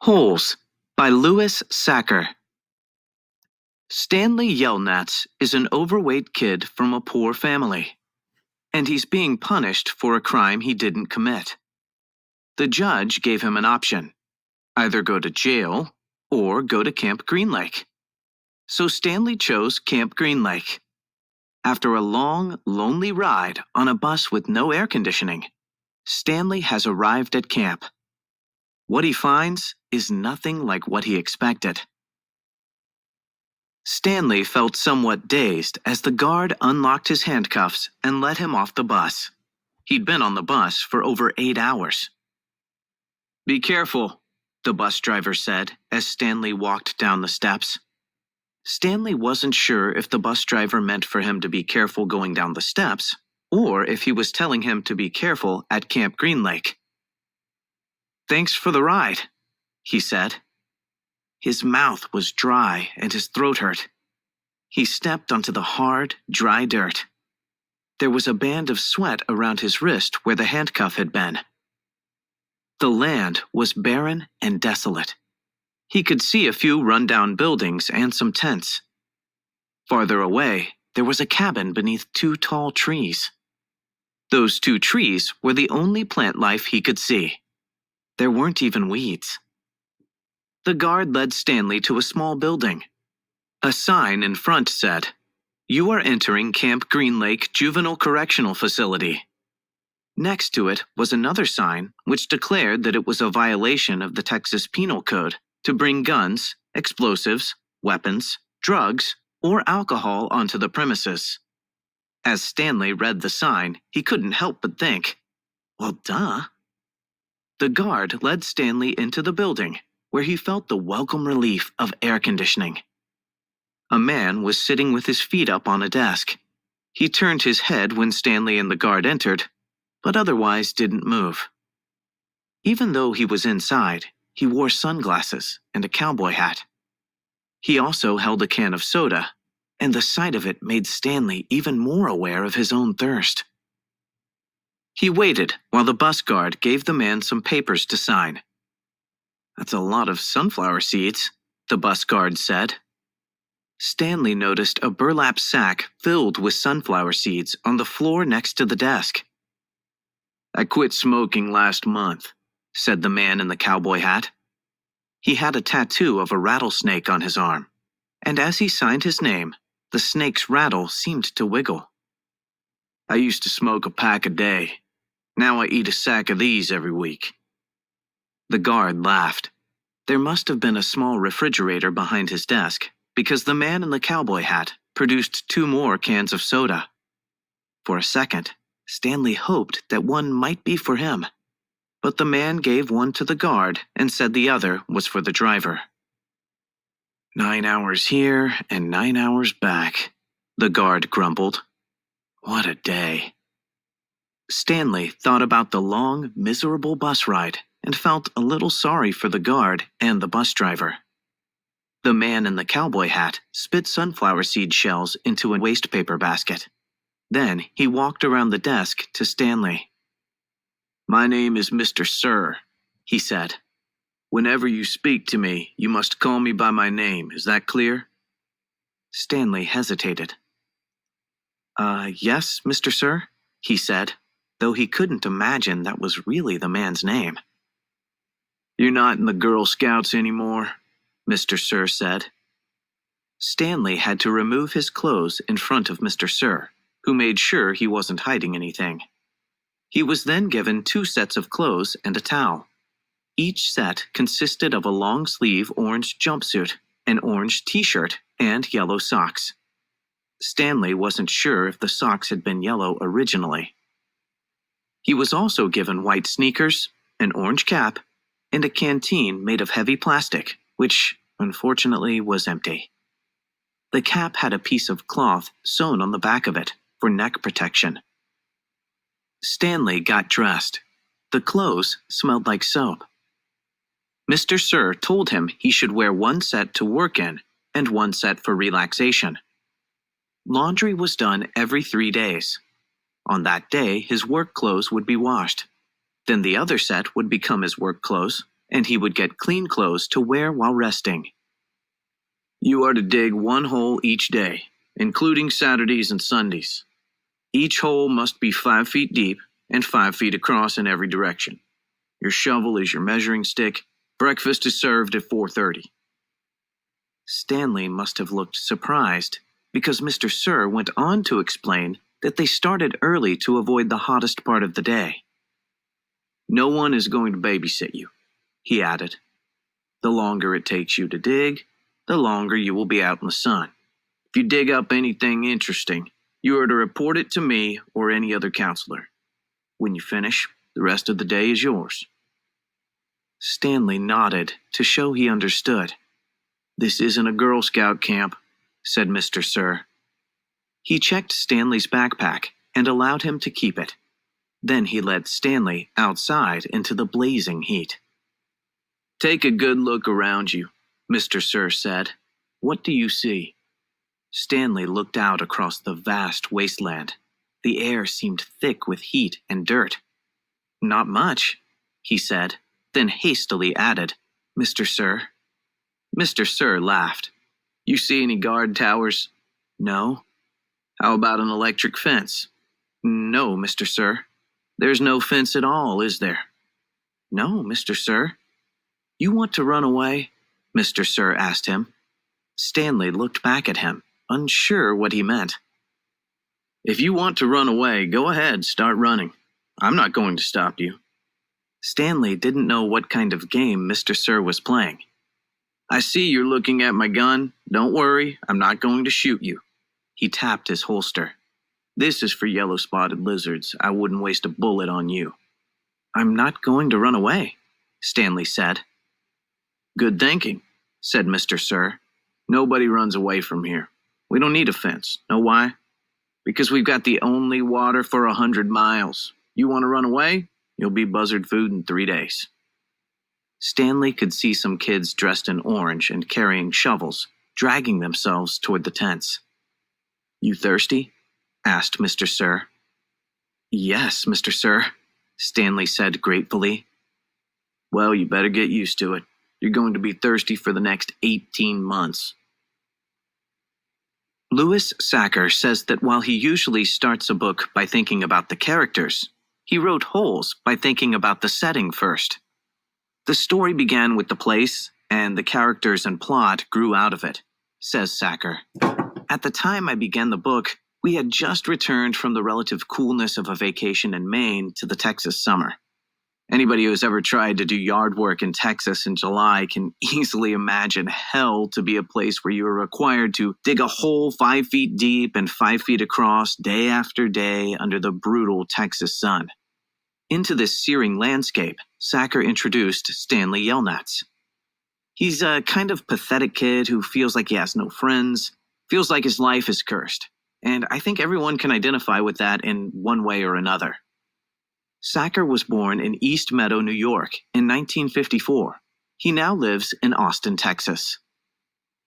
Holes by Louis Sacker. Stanley Yelnats is an overweight kid from a poor family, and he's being punished for a crime he didn't commit. The judge gave him an option: either go to jail or go to Camp Green Lake. So Stanley chose Camp Green Lake. After a long, lonely ride on a bus with no air conditioning, Stanley has arrived at camp. What he finds is nothing like what he expected. Stanley felt somewhat dazed as the guard unlocked his handcuffs and let him off the bus. He'd been on the bus for over 8 hours. "Be careful," the bus driver said as Stanley walked down the steps. Stanley wasn't sure if the bus driver meant for him to be careful going down the steps, or if he was telling him to be careful at Camp Green Lake. "Thanks for the ride," he said. His mouth was dry and his throat hurt. He stepped onto the hard, dry dirt. There was a band of sweat around his wrist where the handcuff had been. The land was barren and desolate. He could see a few run-down buildings and some tents. Farther away, there was a cabin beneath 2 tall trees. Those 2 trees were the only plant life he could see. There weren't even weeds. The guard led Stanley to a small building. A sign in front said, "You are entering Camp Green Lake Juvenile Correctional Facility." Next to it was another sign which declared that it was a violation of the Texas Penal Code to bring guns, explosives, weapons, drugs, or alcohol onto the premises. As Stanley read the sign, he couldn't help but think, well, duh. The guard led Stanley into the building, where he felt the welcome relief of air conditioning. A man was sitting with his feet up on a desk. He turned his head when Stanley and the guard entered, but otherwise didn't move. Even though he was inside, he wore sunglasses and a cowboy hat. He also held a can of soda, and the sight of it made Stanley even more aware of his own thirst. He waited while the bus guard gave the man some papers to sign. "That's a lot of sunflower seeds," the bus guard said. Stanley noticed a burlap sack filled with sunflower seeds on the floor next to the desk. "I quit smoking last month," said the man in the cowboy hat. He had a tattoo of a rattlesnake on his arm, and as he signed his name, the snake's rattle seemed to wiggle. "I used to smoke a pack a day. Now I eat a sack of these every week." The guard laughed. There must have been a small refrigerator behind his desk, because the man in the cowboy hat produced 2 more cans of soda. For a second, Stanley hoped that one might be for him, but the man gave one to the guard and said the other was for the driver. 9 hours here and 9 hours back, the guard grumbled. What a day. Stanley thought about the long, miserable bus ride and felt a little sorry for the guard and the bus driver. The man in the cowboy hat spit sunflower seed shells into a wastepaper basket. Then he walked around the desk to Stanley. "My name is Mr. Sir," he said. "Whenever you speak to me, you must call me by my name. Is that clear?" Stanley hesitated. Yes, Mr. Sir," he said, though he couldn't imagine that was really the man's name. "You're not in the Girl Scouts anymore?" Mr. Sir said. Stanley had to remove his clothes in front of Mr. Sir, who made sure he wasn't hiding anything. He was then given 2 sets of clothes and a towel. Each set consisted of a long-sleeve orange jumpsuit, an orange t-shirt, and yellow socks. Stanley wasn't sure if the socks had been yellow originally. He was also given white sneakers, an orange cap, and a canteen made of heavy plastic, which, unfortunately, was empty. The cap had a piece of cloth sewn on the back of it for neck protection. Stanley got dressed. The clothes smelled like soap. Mr. Sir told him he should wear 1 set to work in and 1 set for relaxation. Laundry was done every 3 days. On that day, his work clothes would be washed. Then the other set would become his work clothes, and he would get clean clothes to wear while resting. You are to dig 1 hole each day, including Saturdays and Sundays. Each hole must be 5 feet deep and 5 feet across in every direction. Your shovel is your measuring stick. Breakfast is served at 4:30. Stanley must have looked surprised, because Mr. Sir went on to explain that they started early to avoid the hottest part of the day. No one is going to babysit you, he added. The longer it takes you to dig, the longer you will be out in the sun. If you dig up anything interesting, you are to report it to me or any other counselor. When you finish, the rest of the day is yours. Stanley nodded to show he understood. This isn't a Girl Scout camp, said Mr. Sir. He checked Stanley's backpack and allowed him to keep it. Then he led Stanley outside into the blazing heat. Take a good look around you, Mr. Sir said. What do you see? Stanley looked out across the vast wasteland. The air seemed thick with heat and dirt. Not much, he said, then hastily added, Mr. Sir. Mr. Sir laughed. You see any guard towers? No. How about an electric fence? No, Mr. Sir. There's no fence at all, is there? No, Mr. Sir. You want to run away? Mr. Sir asked him. Stanley looked back at him, unsure what he meant. If you want to run away, go ahead, start running. I'm not going to stop you. Stanley didn't know what kind of game Mr. Sir was playing. I see you're looking at my gun. Don't worry, I'm not going to shoot you. He tapped his holster. This is for yellow-spotted lizards. I wouldn't waste a bullet on you. I'm not going to run away, Stanley said. Good thinking, said Mr. Sir. Nobody runs away from here. We don't need a fence. Know why? Because we've got the only water for 100 miles. You want to run away? You'll be buzzard food in 3 days. Stanley could see some kids dressed in orange and carrying shovels, dragging themselves toward the tents. You thirsty? Asked Mr. Sir. Yes, Mr. Sir, Stanley said gratefully. Well, you better get used to it. You're going to be thirsty for the next 18 months. Louis Sachar says that while he usually starts a book by thinking about the characters, he wrote Holes by thinking about the setting first. The story began with the place, and the characters and plot grew out of it, says Sachar. At the time I began the book, we had just returned from the relative coolness of a vacation in Maine to the Texas summer. Anybody who has ever tried to do yard work in Texas in July can easily imagine hell to be a place where you are required to dig a hole 5 feet deep and 5 feet across day after day under the brutal Texas sun. Into this searing landscape, Sachar introduced Stanley Yelnats. He's a kind of pathetic kid who feels like he has no friends, feels like his life is cursed, and I think everyone can identify with that in one way or another. Sachar was born in East Meadow, New York, in 1954. He now lives in Austin, Texas.